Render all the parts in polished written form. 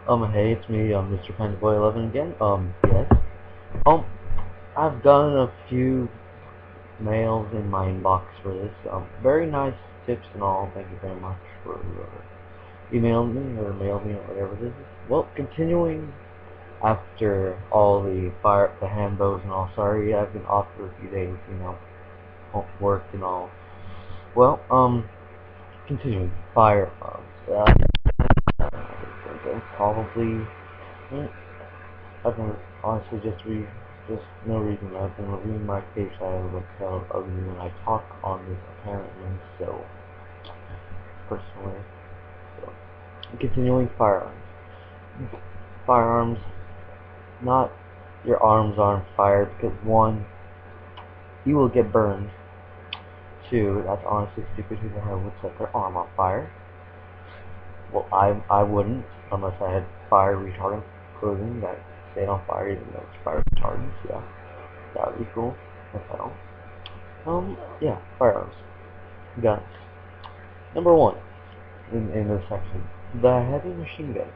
Hey, it's me, Mrpandaboy11 again. Yes. Um, I've gotten a few mails in my inbox for this. Very nice tips and all. Thank you very much for emailing me or mailing me or whatever it is. Well, continuing after all the hand bows and all. Sorry, I've been off for a few days. Work and all. Well, continuing firearms. Probably. I've been honestly just no reason. I've been reviewing my case. I have a tell of you when I talk on this apparently. So personally, so continuing firearms. Firearms, not your arms on fire because one, you will get burned. Two, that's honestly stupid. People would set their arm on fire. Well, I wouldn't unless I had fire retardant clothing that stayed on fire even though it's fire retardant. Yeah, that would be cool. If I don't. Yeah, firearms, guns. Number one in this section, the heavy machine gun.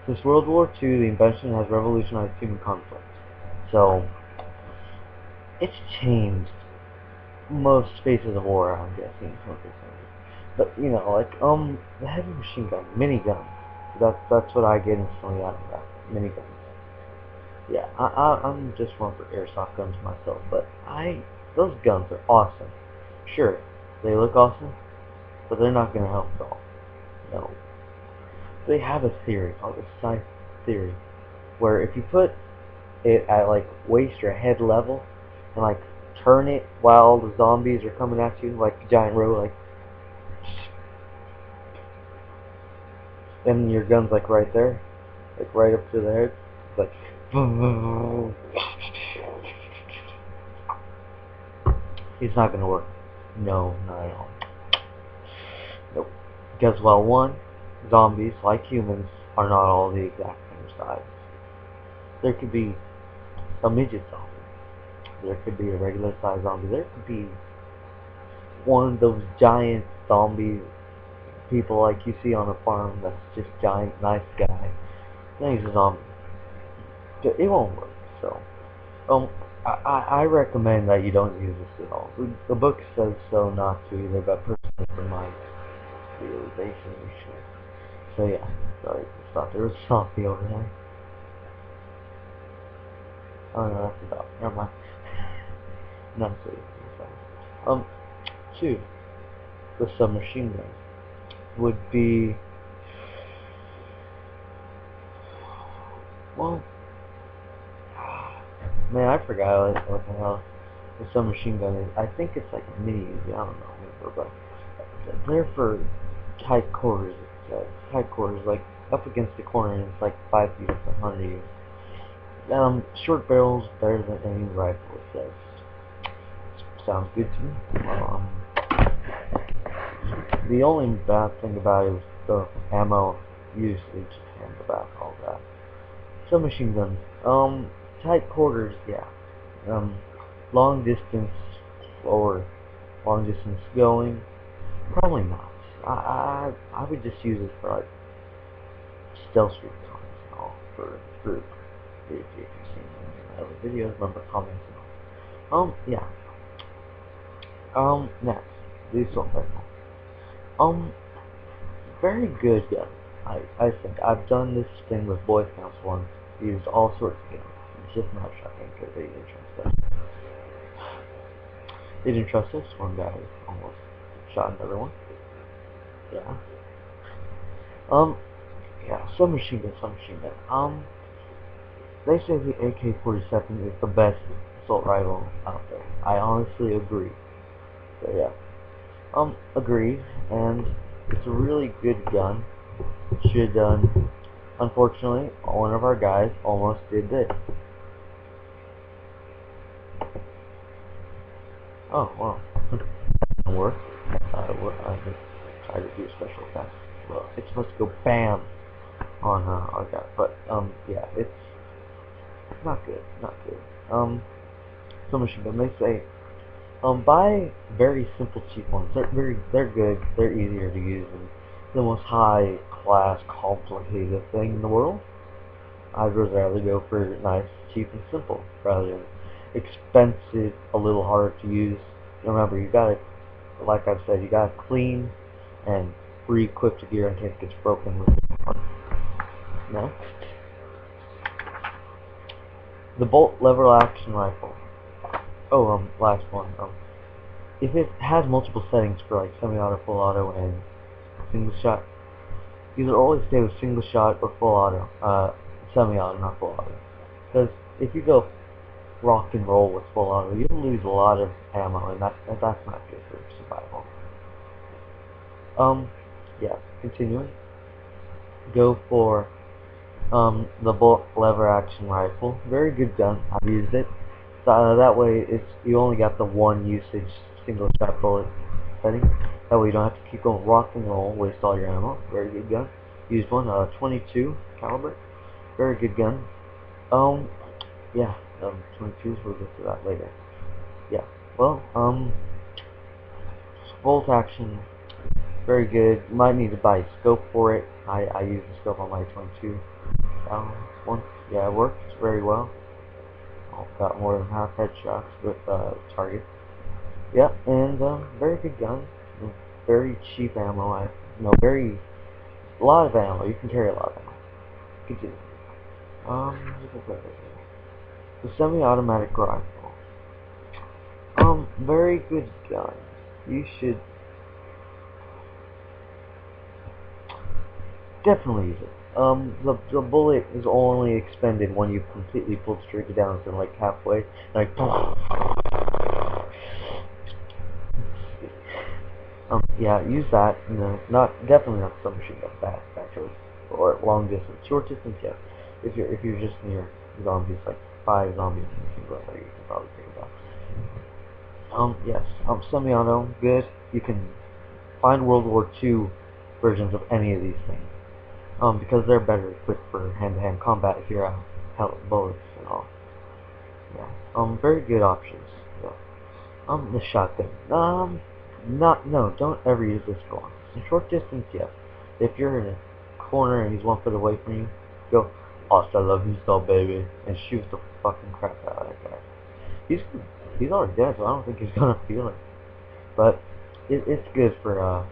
Since World War II, the invention has revolutionized human conflict. So it's changed most spaces of war, I'm guessing. But the heavy machine gun, minigun. That's what I get instantly out of that. Miniguns. Yeah, I'm just one for airsoft guns myself, but those guns are awesome. Sure, they look awesome, but they're not gonna help at all. No. They have a theory called the scythe theory, where if you put it at like waist or head level and like turn it while the zombies are coming at you like a giant row, like, and your gun's like right there, like right up to the head, like it's not gonna work. No, not at all. Nope. Because well, one, zombies like humans are not all the exact same size. There could be a midget zombie. There could be a regular size zombie. There could be one of those giant zombie people like you see on a farm that's just giant, nice guy. Then he's a zombie. It won't work. So, I recommend that you don't use this at all. The book says so not to either, but personally, from my realization, you should. So yeah, sorry to stop. There was a zombie over there. Oh no, that's a dog. Never mind. Not so easy. Two, the submachine gun would be, well, man, I forgot what the hell the submachine gun is. I think it's like a mini Uzi. I don't know, but they're for tight quarters. Tight quarters, like up against the corner, and it's like 5 feet in front of you. Short barrels better than any rifle. It says. Sounds good to me. The only bad thing about it is the ammo usage and about all that. Submachine guns. Tight quarters, yeah. Long distance or long distance going, probably not. I would just use it for like stealth street guns and all for group. If you've seen my other videos, remember comments and all. Yeah. Next, the assault rifle. Very good gun. I think I've done this thing with Boy Scouts once. Used all sorts of guns. It's just not shotgun because they didn't trust us. They didn't trust us. One guy almost shot another one. Yeah. Yeah. Submachine gun. They say the AK-47 is the best assault rifle out there. I honestly agree. So yeah. Agree, and it's a really good gun. Should done. Unfortunately, one of our guys almost did this. Oh well, that didn't work. I just tried to do a special effect. Well, it's supposed to go bam on our guy, but yeah, it's not good, not good. Submachine gun. They say buy very simple cheap ones. They're good. They're easier to use and the most high last complicated thing in the world. I'd rather go for nice, cheap, and simple rather than expensive, a little harder to use. Remember, you gotta, like I've said, you gotta clean and re-equip the gear in case it gets broken with the parts. Next, the bolt lever action rifle. Oh, last one. If it has multiple settings for like semi-auto, full auto, and single shot, either always stay with single shot or full auto, semi-auto, not full auto. Because if you go rock and roll with full auto, you'll lose a lot of ammo, and that's not good for survival. Yeah, continuing. Go for the bolt lever action rifle. Very good gun. I've used it. So, that way, you only got the one usage single shot bullet setting. That way, you don't have to keep going rock and roll, waste all your ammo. Very good gun. Used one, 22 caliber. Very good gun. Yeah, 22s. We'll get to that later. Yeah. Well, bolt action. Very good. You might need to buy a scope for it. I use the scope on my 22. Once, yeah, it works very well. I've got more than half headshots with target. Yeah, and very good gun. Very cheap ammo. A lot of ammo. You can carry a lot of ammo. Continue. The semi-automatic rifle. Very good gun. You should definitely use it. The bullet is only expended when you've completely pulled the trigger down, so like halfway, like yeah, use that. Definitely not submachine gun, fast or long distance. Short distance, yeah. If you're just near zombies, like 5 zombies in a single area, you can probably take it off. Yes. Semi-auto, good. You can find World War II versions of any of these things. Because they're better equipped for hand-to-hand combat if you're out of bullets and all. Yeah. Very good options. Yeah. The shotgun. No, don't ever use this for long. In short distance, yes. If you're in a corner and he's 1 foot away from you, go, hasta la vista, baby, and shoot the fucking crap out of that guy. He's already dead, so I don't think he's gonna feel it. But it's good for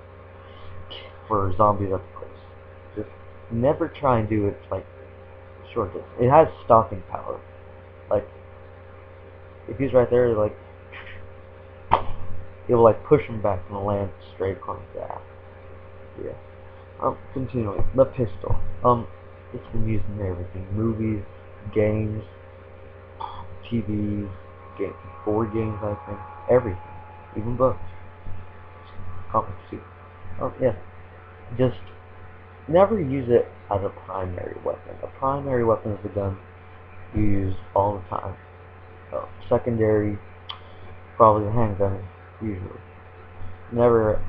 zombies up close. Just never try and do it like short distance. It has stopping power. Like if he's right there, like it will like push him back and land straight across the ass. Yeah. Continuing. The pistol. It's been used in everything. Movies, games, TVs, board games, I think. Everything. Even books. Comics too. Yeah. Just never use it as a primary weapon. A primary weapon is a gun you use all the time. Secondary, probably a handgun, usually. Never,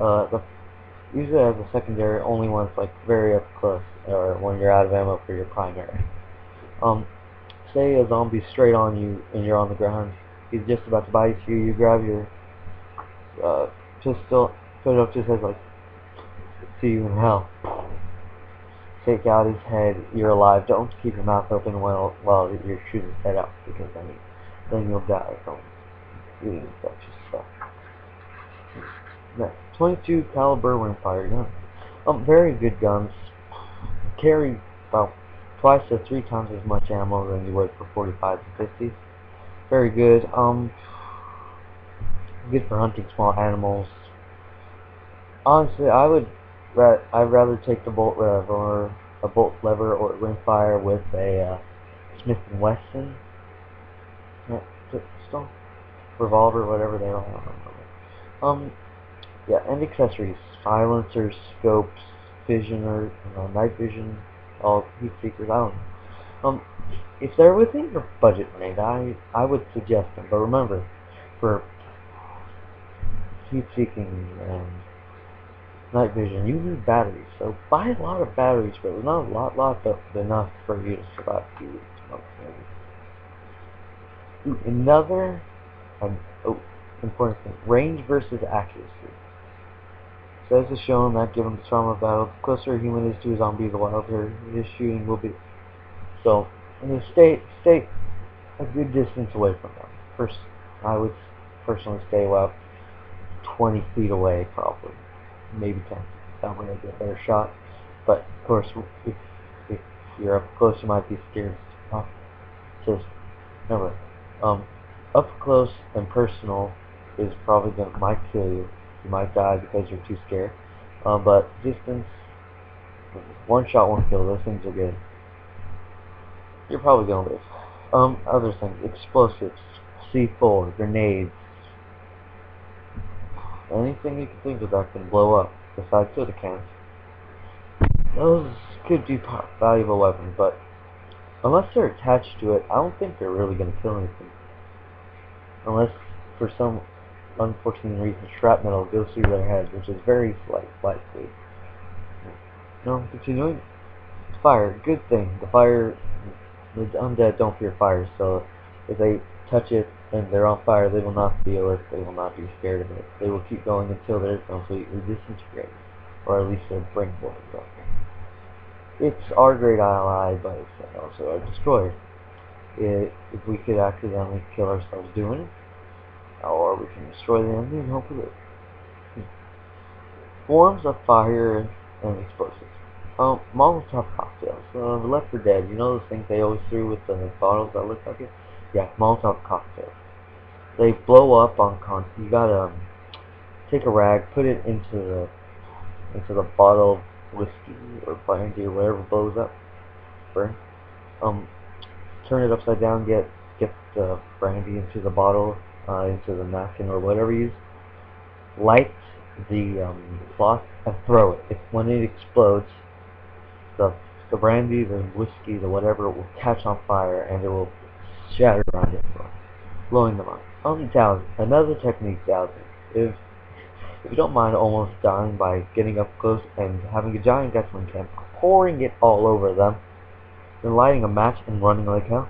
use it as a secondary only when it's like very up close, or when you're out of ammo for your primary. Say a zombie's straight on you and you're on the ground, he's just about to bite you, you grab your pistol, put it up to his head like, see you in hell. Take out his head, you're alive. Don't keep your mouth open while you're shooting his head out, because then you'll die from eating infectious stuff. Next, 22 caliber rimfire gun. Very good guns. Carry about 2 to 3 times as much ammo than you would for 45s and 50s. Very good. Good for hunting small animals. Honestly, I'd rather take the bolt lever or rimfire with a Smith & Wesson pistol, revolver, whatever they are. I don't remember. Yeah, and accessories: silencers, scopes, visioner, night vision, all heat seekers. I don't know. If they're within your budget range, I would suggest them. But remember, for heat seeking and night vision, you need batteries. So buy a lot of batteries, but not a lot, but enough for you to survive a few weeks, maybe. Another important thing: range versus accuracy. Says is shown that given the trauma battle, the closer a human is to a zombie, the wilder his shooting will be. So, stay a good distance away from them. First, I would personally stay about 20 feet away, probably, maybe 10. That way I get a better shot. But of course, if you're up close, you might be scared. So remember, up close and personal is probably gonna might kill you. You might die because you're too scared. But distance, one shot won't kill. Those things are good. You're probably gonna live. Other things, explosives, C4, grenades, anything you can think of that can blow up, besides soda cans. Those could be valuable weapons, but unless they're attached to it, I don't think they're really gonna kill anything. Unless, for some unforeseen reason, shrapnel goes through their head, which is very likely. No, continuing. Fire, good thing. The undead don't fear fire, so if they touch it and they're on fire, they will not feel it, they will not be scared of it. They will keep going until they're completely disintegrated, or at least their brain blows up. It's our great ally, but it's also our destroyer. If we could accidentally kill ourselves doing it, or we can destroy the enemy and hope we live. Forms of fire and explosives. Molotov cocktails. The Left 4 Dead, you know those things they always threw with the bottles that look like it? Yeah, Molotov cocktails. They blow up on you gotta take a rag, put it into the bottle of whiskey or brandy or whatever blows up, burn. Turn it upside down, get the brandy into the bottle, into the napkin or whatever you use. Light the cloth and throw it. When it explodes, the brandy, the whiskey, the whatever will catch on fire and it will shatter around it, blowing them up. Dowsing. Another technique, dowsing. If you don't mind almost dying by getting up close and having a giant gasoline can, pouring it all over them, then lighting a match and running like hell,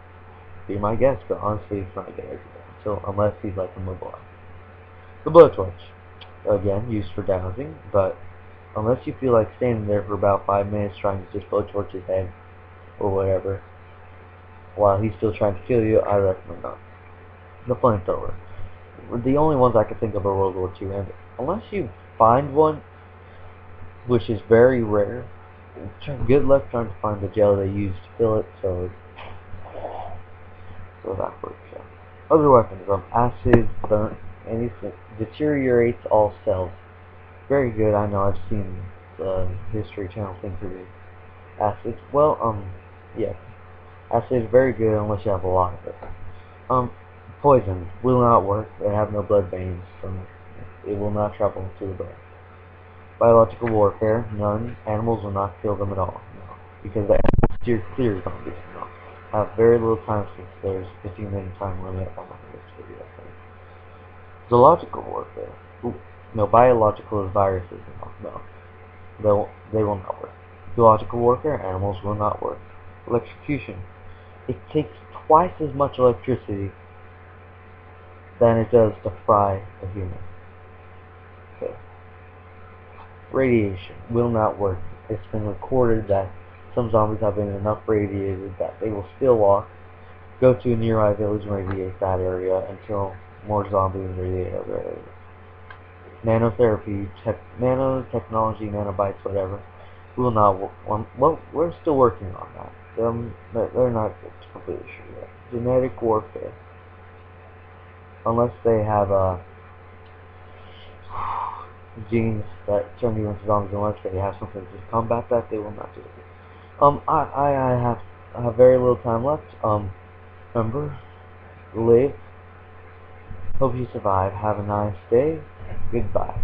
be my guess, but honestly it's not a good idea. So unless he's like immobilized. The blowtorch. Again, used for dowsing, but unless you feel like standing there for about 5 minutes trying to just blowtorch his head or whatever while he's still trying to kill you, I recommend not. The flamethrower. The only ones I can think of are World War II, and unless you find one, which is very rare, good luck trying to find the gel they use to fill it, so that works. Yeah. Other weapons, acid, burnt, anything, deteriorates all cells. Very good, I know, I've seen the History Channel thing to do. Acid, well, yeah. Acid is very good unless you have a lot of it. Poison will not work. They have no blood veins, so it will not travel to the blood. Biological warfare, none. Animals will not kill them at all, no. Because the animals steer clear of zombies, no. Have very little time since there's 15-minute time limit on this video. Zoological warfare. Ooh, no, biological is viruses, no. They will not work. Zoological warfare, animals will not work. Electrocution. It takes twice as much electricity than it does to fry a human. Okay. Radiation will not work. It's been recorded that some zombies have been enough radiated that they will still go to a nearby village and radiate that area until more zombies radiate other areas. Nanotherapy, nanotechnology, nanobites, whatever, will not work. Well, we're still working on that. They're not completely sure yet. Genetic warfare. Unless they have genes that turn you into zombies, unless they have something to combat that, they will not do it. I have very little time left. Remember, live. Hope you survive. Have a nice day. Goodbye.